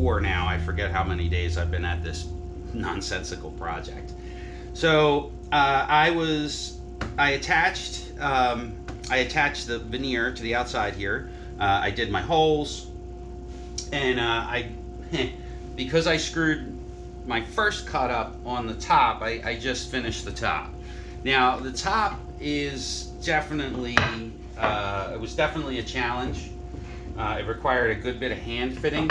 4 now. I forget how many days I've been at this nonsensical project. So I attached the veneer to the outside here. I did my holes, and because I screwed my first cut up on the top, I just finished the top. Now the top is definitely it was definitely a challenge. It required a good bit of hand fitting,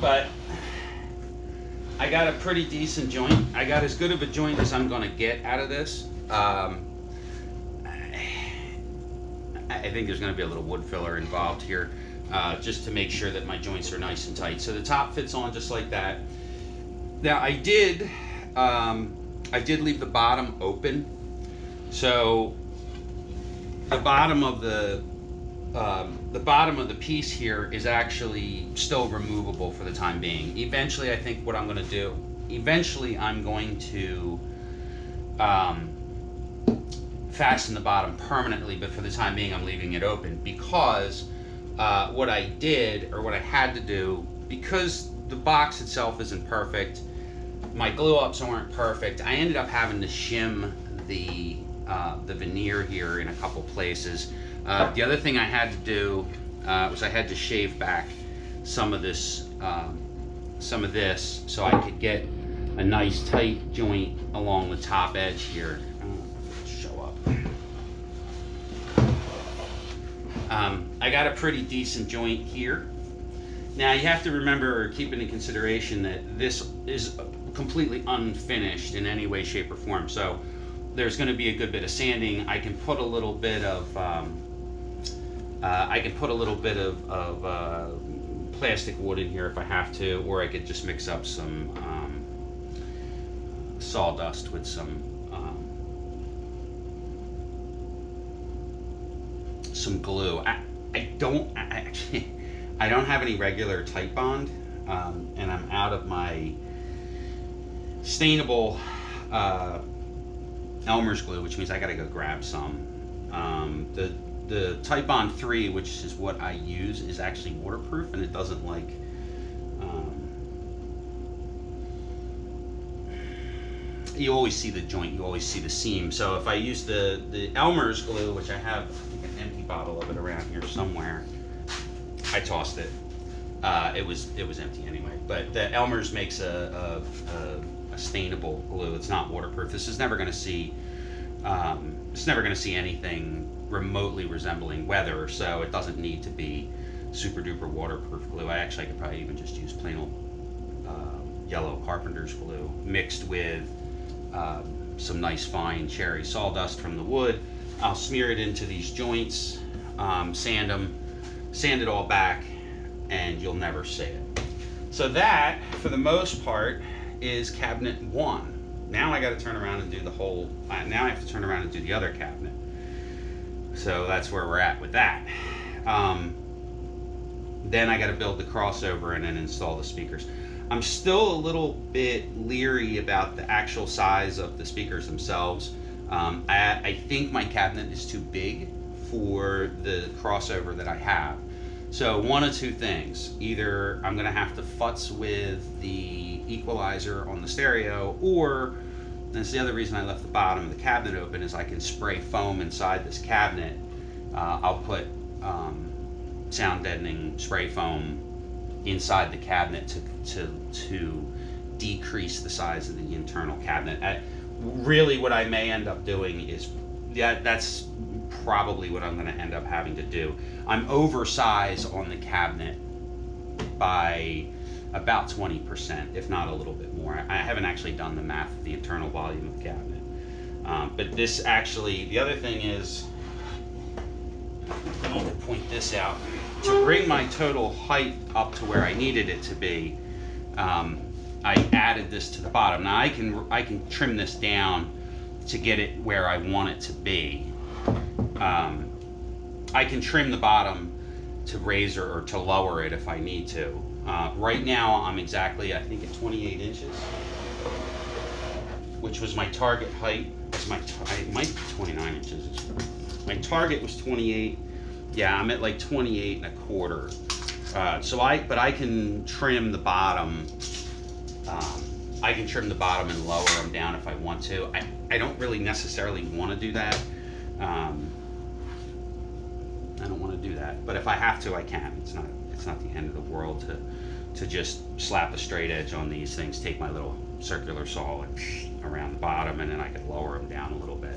but I got a pretty decent joint. I got as good of a joint as I'm going to get out of this. I think there's going to be a little wood filler involved here, just to make sure that my joints are nice and tight. So the top fits on just like that. Now I did leave the bottom open, so the bottom of the piece here is actually still removable for the time being. Eventually, I think what I'm going to do, I'm going to fasten the bottom permanently, but for the time being I'm leaving it open because what I had to do, because the box itself isn't perfect, my glue ups aren't perfect, I ended up having to shim the veneer here in a couple places. The other thing I had to do was I had to shave back some of this so I could get a nice tight joint along the top edge here. Show up. I got a pretty decent joint here. Now you have to remember, or keep into consideration, that this is completely unfinished in any way, shape, or form. So there's going to be a good bit of sanding. I can put a little bit of plastic wood in here if I have to, or I could just mix up some sawdust with some glue. I don't have any regular Tight Bond, and I'm out of my stainable Elmer's glue, which means I gotta go grab some. The Tight Bond 3, which is what I use, is actually waterproof, and it doesn't like you always see the joint, you always see the seam. So if I use the Elmer's glue, which I have, I think, an empty bottle of it around here somewhere, I tossed it. It was empty anyway. But the Elmer's makes a stainable glue. It's not waterproof. This is never going to see. It's never going to see anything remotely resembling weather, so it doesn't need to be super duper waterproof glue. I could probably even just use plain old yellow carpenter's glue mixed with some nice fine cherry sawdust from the wood. I'll smear it into these joints, sand it all back, and you'll never see it. So that, for the most part, is cabinet 1. Now I got to turn around and do the whole. Now I have to turn around and do the other cabinet. So that's where we're at with that. Then I got to build the crossover and then install the speakers. I'm still a little bit leery about the actual size of the speakers themselves. I think my cabinet is too big for the crossover that I have. So one of two things: either I'm gonna have to futz with the equalizer on the stereo, or, and that's the other reason I left the bottom of the cabinet open, is I can spray foam inside this cabinet. I'll put sound deadening spray foam inside the cabinet to decrease the size of the internal cabinet. Really what I may end up doing is, that's probably what I'm going to end up having to do. I'm oversized on the cabinet by about 20%, if not a little bit more. I haven't actually done the math of the internal volume of the cabinet. But this actually, the other thing is, I need to point this out. To bring my total height up to where I needed it to be, I added this to the bottom. Now I can trim this down to get it where I want it to be. I can trim the bottom to raise or to lower it if I need to. Right now I'm exactly, I think, at 28 inches, which was my target height. It might be 29 inches. My target was 28. Yeah, I'm at like 28 1/4. But I can trim the bottom. I can trim the bottom and lower them down if I want to. I don't really necessarily want to do that. I don't want to do that, but if I have to, I can. It's not the end of the world to just slap a straight edge on these things, take my little circular saw and around the bottom, and then I could lower them down a little bit.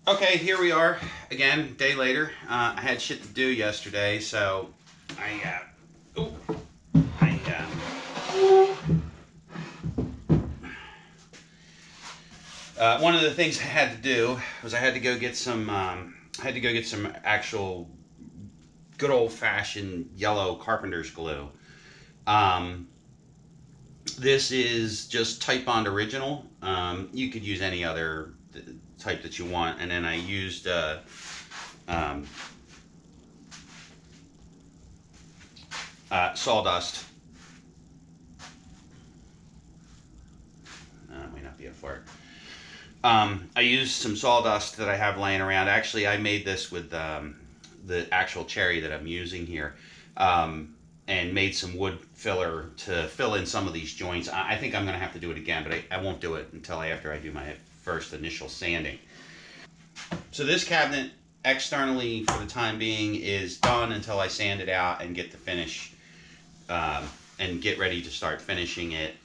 Okay, here we are again, day later. I had shit to do yesterday, so one of the things I had to do was I had to go get some actual good old-fashioned yellow carpenter's glue. This is just Type Bond Original. You could use any other type that you want, and then I used sawdust. Might not be a fart. I used some sawdust that I have laying around. Actually, I made this with the actual cherry that I'm using here, and made some wood filler to fill in some of these joints. I think I'm going to have to do it again, but I won't do it until after I do my first initial sanding. So this cabinet, externally for the time being, is done until I sand it out and get the finish, and get ready to start finishing it.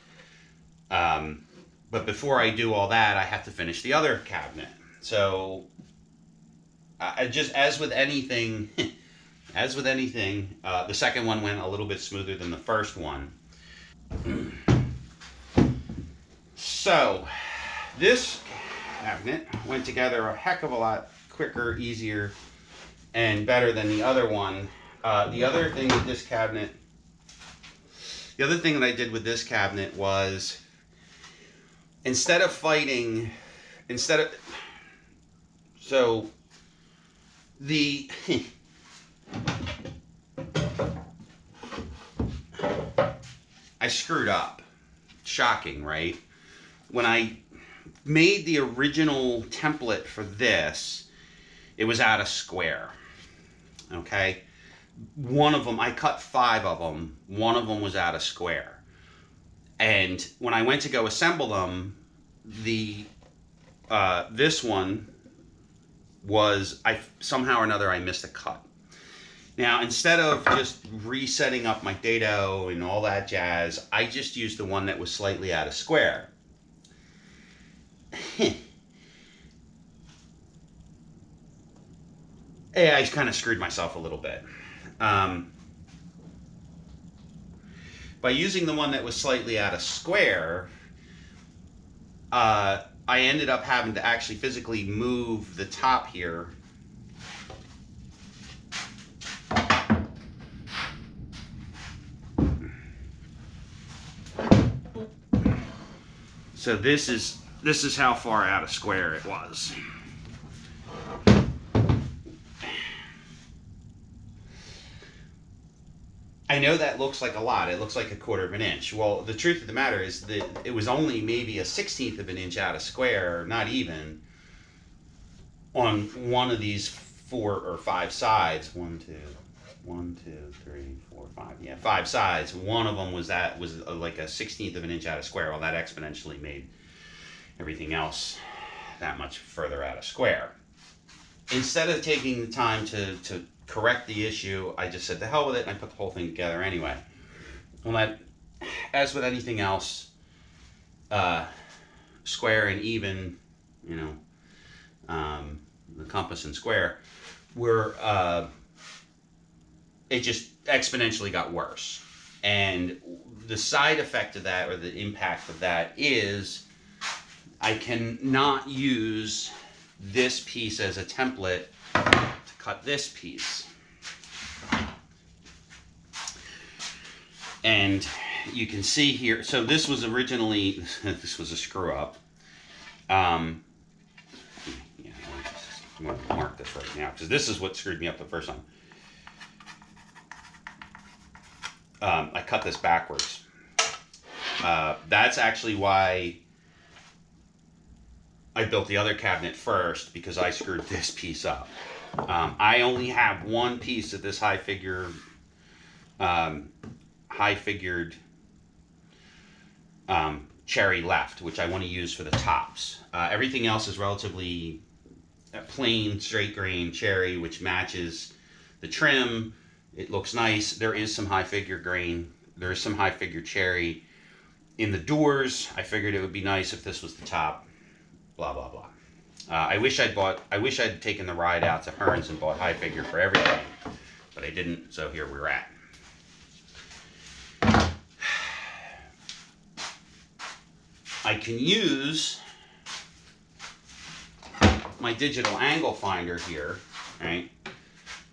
But before I do all that, I have to finish the other cabinet. So, just as with anything, the second one went a little bit smoother than the first one. So, this cabinet went together a heck of a lot quicker, easier, and better than the other one. The other thing that I did with this cabinet was, I screwed up. Shocking, right? When I made the original template for this, it was out of square. Okay? One of them, I cut 5 of them. One of them was out of square. And when I went to go assemble them, this one was, somehow or another I missed a cut. Now, instead of just resetting up my dado and all that jazz, I just used the one that was slightly out of square. Yeah, I kind of screwed myself a little bit. By using the one that was slightly out of square, I ended up having to actually physically move the top here. So this is how far out of square it was. I know that looks like a lot. It looks like 1/4 of an inch. Well, the truth of the matter is that it was only maybe a 1/16 of an inch out of square, not even, on one of these 4 or 5 sides. 1, 2, 3, 4, 5. Yeah, 5 sides. One of them was like a 1/16 of an inch out of square. Well, that exponentially made everything else that much further out of square. Instead of taking the time to correct the issue, I just said the hell with it, and I put the whole thing together anyway. Well, as with anything else, square and even, the compass and square, it just exponentially got worse. And the side effect of that, or the impact of that, is I cannot use this piece as a template to cut this piece. And you can see here, so this was originally, this was a screw up. I'm going to mark this right now, because this is what screwed me up the first time. I cut this backwards. That's actually why I built the other cabinet first, because I screwed this piece up. I only have one piece of this high figure high figured cherry left, which I want to use for the tops. Everything else is relatively plain straight grain cherry, which matches the trim. It looks nice. There is some high figure grain. There is some high figure cherry in the doors. I figured it would be nice if this was the top. Blah blah blah. I wish I'd taken the ride out to Hearns and bought high figure for everything, but I didn't. So here we're at. I can use my digital angle finder here, right,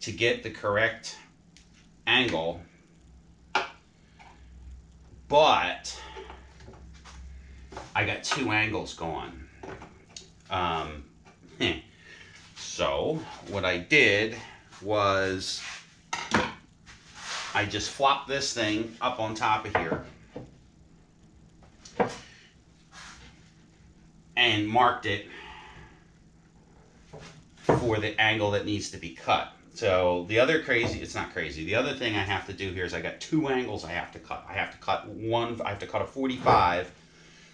to get the correct angle, but I got two angles going. So what I did was I just flopped this thing up on top of here and marked it for the angle that needs to be cut. So the other it's not crazy. The other thing I have to do here is I got two angles I have to cut. I have to cut a 45.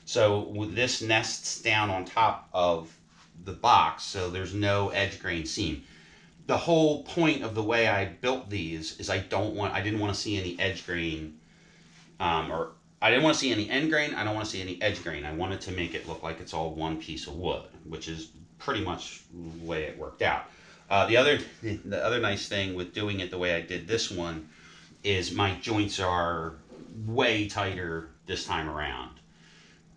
So this nests down on top of the box, so there's no edge grain seam. The whole point of the way I built these is I didn't want to see any edge grain, or I didn't want to see any end grain. I don't want to see any edge grain. I wanted to make it look like it's all one piece of wood, which is pretty much the way it worked out. The other nice thing with doing it the way I did this one is my joints are way tighter this time around.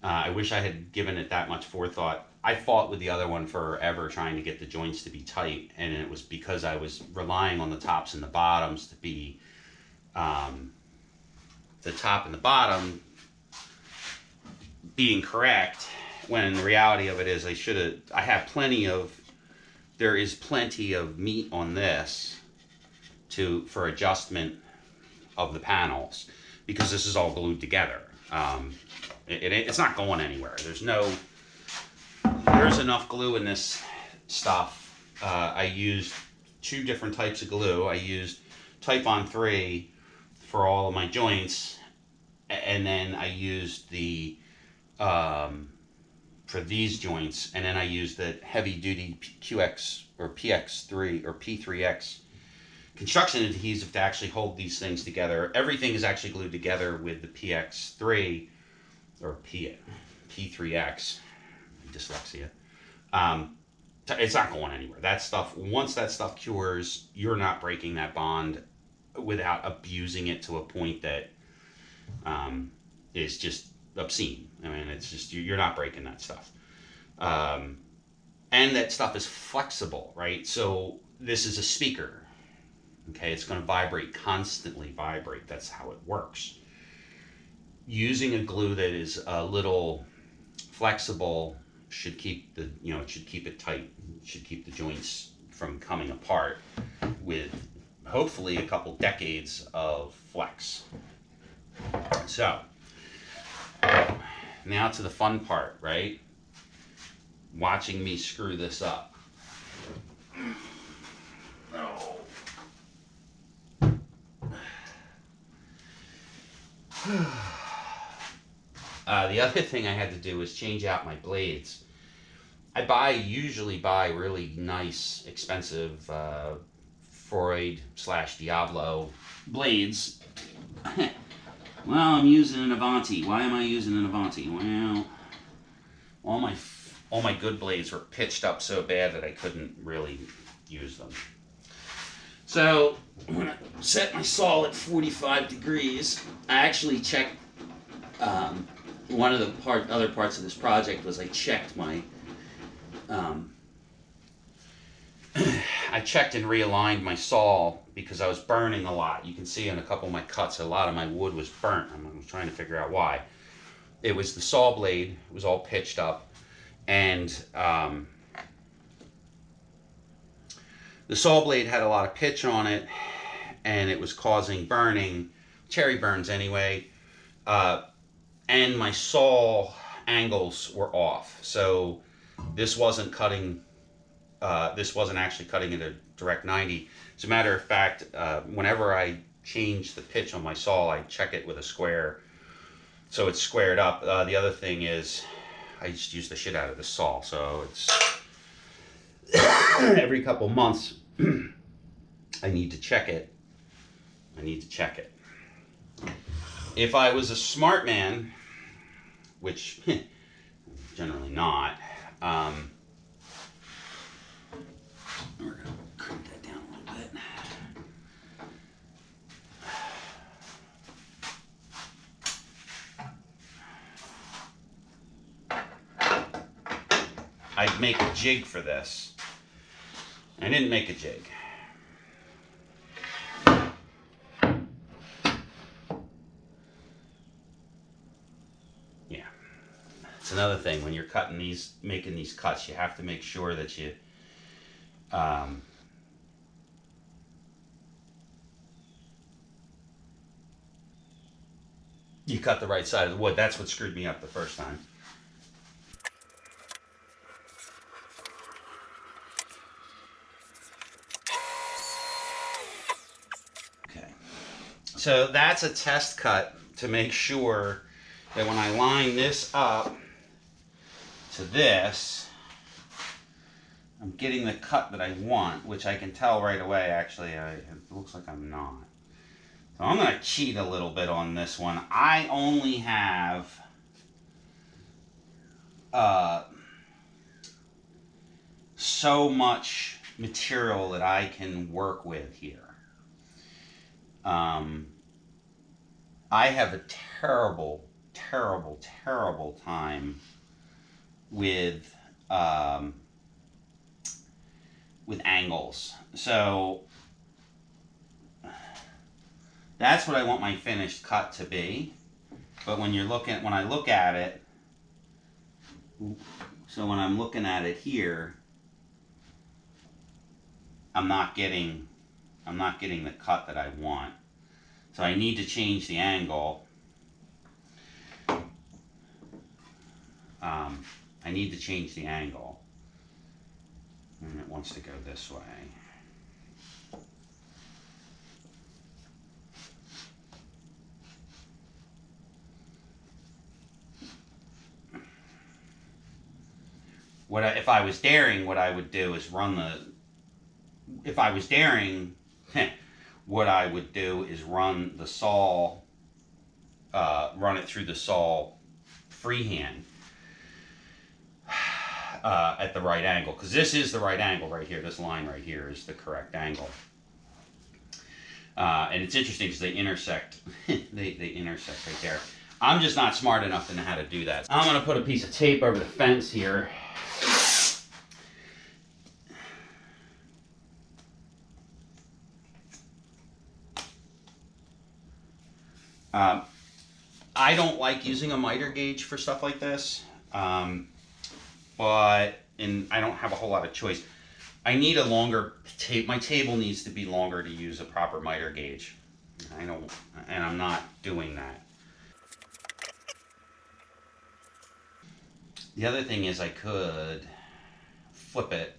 I wish I had given it that much forethought. I fought with the other one forever trying to get the joints to be tight, and it was because I was relying on the tops and the bottoms to be the top and the bottom being correct, when the reality of it is there is plenty of meat on this for adjustment of the panels, because this is all glued together. It's not going anywhere. There's enough glue in this stuff. I used two different types of glue. I used Type-On 3 for all of my joints, and then I used the for these joints, and then I used the heavy duty QX or PX3 or P3X construction adhesive to actually hold these things together. Everything is actually glued together with the PX3 or P3X, dyslexia. It's not going anywhere. That stuff, once that stuff cures, you're not breaking that bond without abusing it to a point that is just obscene. I mean, it's just, you're not breaking that stuff. And that stuff is flexible, right? So this is a speaker. Okay, it's going to constantly vibrate. That's how it works. Using a glue that is a little flexible should keep it tight. It should keep the joints from coming apart with hopefully a couple decades of flex. So now to the fun part, right? Watching me screw this up. Oh. The other thing I had to do was change out my blades. I usually buy really nice, expensive Freud/Diablo blades. Well, I'm using an Avanti. Why am I using an Avanti? Well, all my good blades were pitched up so bad that I couldn't really use them. So when I set my saw at 45 degrees, I actually checked. One of the other parts of this project was I checked my. I checked and realigned my saw because I was burning a lot. You can see in a couple of my cuts, a lot of my wood was burnt. I'm trying to figure out why. It was the saw blade. It was all pitched up, and the saw blade had a lot of pitch on it, and it was causing burning, cherry burns anyway. And my saw angles were off, so this wasn't cutting. This wasn't actually cutting at a direct 90. As a matter of fact, whenever I change the pitch on my saw, I check it with a square so it's squared up. The other thing is I just use the shit out of the saw, so it's every couple months I need to check it. If I was a smart man, which generally not, we're going to crank that down a little bit. I'd make a jig for this. I didn't make a jig. Yeah. It's another thing when you're cutting these, making these cuts, you have to make sure that you you cut the right side of the wood. That's what screwed me up the first time. Okay, so that's a test cut to make sure that when I line this up to this, I'm getting the cut that I want, which I can tell right away. Actually, it looks like I'm not. So I'm going to cheat a little bit on this one. I only have so much material that I can work with here. I have a terrible time with angles. So that's what I want my finished cut to be. But when I look at it, so when I'm looking at it here, I'm not getting the cut that I want. So I need to change the angle. I need to change the angle. And it wants to go this way. If I was daring, what I would do is run the saw, run it through the saw freehand at the right angle, because this is the right angle right here. This line right here is the correct angle, and it's interesting because they intersect. they intersect right there. I'm just not smart enough to know how to do that. I'm going to put a piece of tape over the fence here. I don't like using a miter gauge for stuff like this, and I don't have a whole lot of choice. I need a longer tape. My table needs to be longer to use a proper miter gauge. And I'm not doing that. The other thing is I could flip it.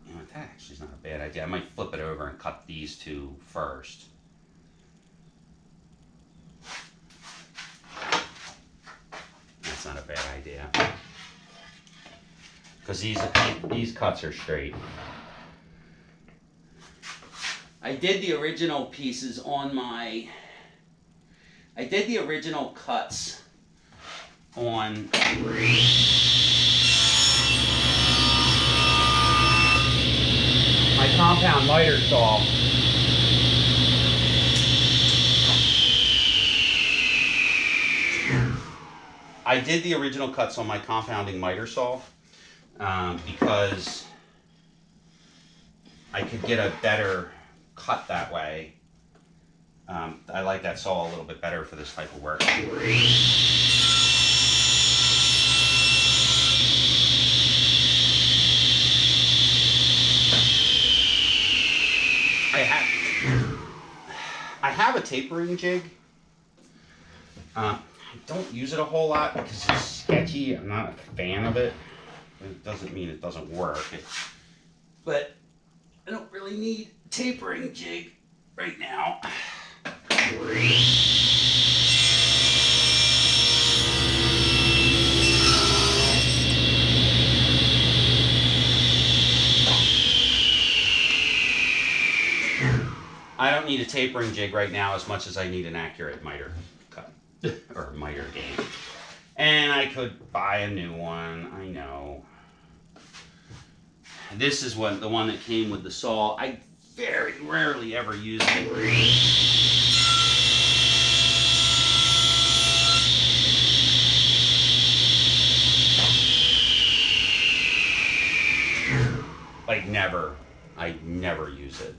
You know, that actually is not a bad idea. I might flip it over and cut these two first. That's not a bad idea. Because these cuts are straight. I did the original pieces on my... I did the original cuts on my compound miter saw. I did the original cuts on my compounding miter saw because I could get a better cut that way. I like that saw a little bit better for this type of work. I have a tapering jig. I don't use it a whole lot because it's sketchy. I'm not a fan of it. It doesn't mean it doesn't work. But I don't really need a tapering jig. right now. I don't need a tapering jig right now as much as I need an accurate miter cut or miter gauge. And I could buy a new one, I know. This is the one that came with the saw. I very rarely ever use it. Like never. I never use it.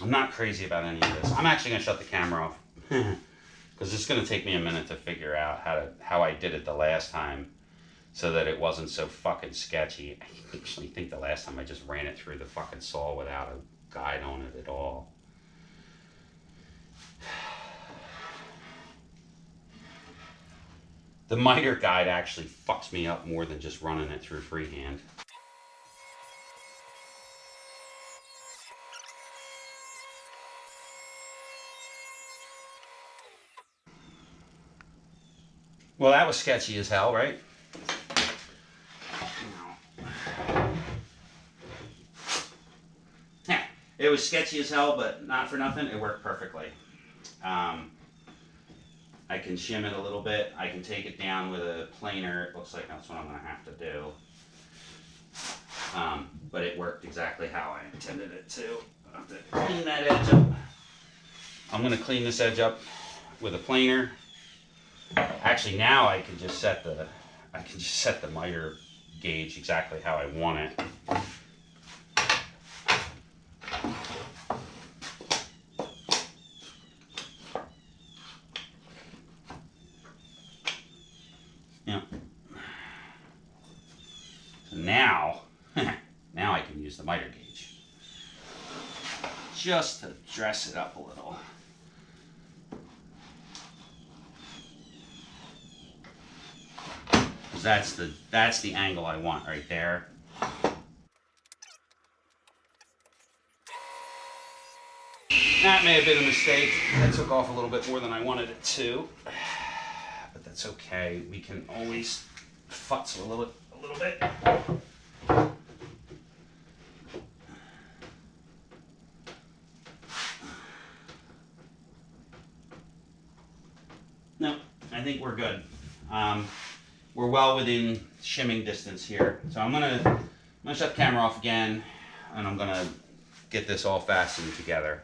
I'm not crazy about any of this. I'm actually going to shut the camera off because it's going to take me a minute to figure out how I did it the last time so that it wasn't so fucking sketchy. I actually think the last time I just ran it through the fucking saw without a guide on it at all. The miter guide actually fucks me up more than just running it through freehand. Well, that was sketchy as hell, right? Yeah, it was sketchy as hell, but not for nothing, it worked perfectly. I can shim it a little bit. I can take it down with a planer. It looks like that's what I'm going to have to do. But it worked exactly how I intended it to. I have to clean that edge up. I'm going to clean this edge up with a planer. Actually, now I can just set the miter gauge exactly how I want it. Yeah. So now I can use the miter gauge just to dress it up a little. That's the angle I want right there. That may have been a mistake. That took off a little bit more than I wanted it to. But that's okay. We can always futz a little bit. No, I think we're good. We're well within shimming distance here. So I'm gonna shut the camera off again, and I'm gonna get this all fastened together.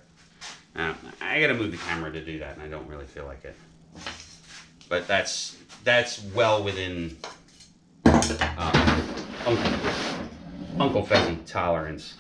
I gotta move the camera to do that, and I don't really feel like it. But that's well within Uncle Fezzy tolerance.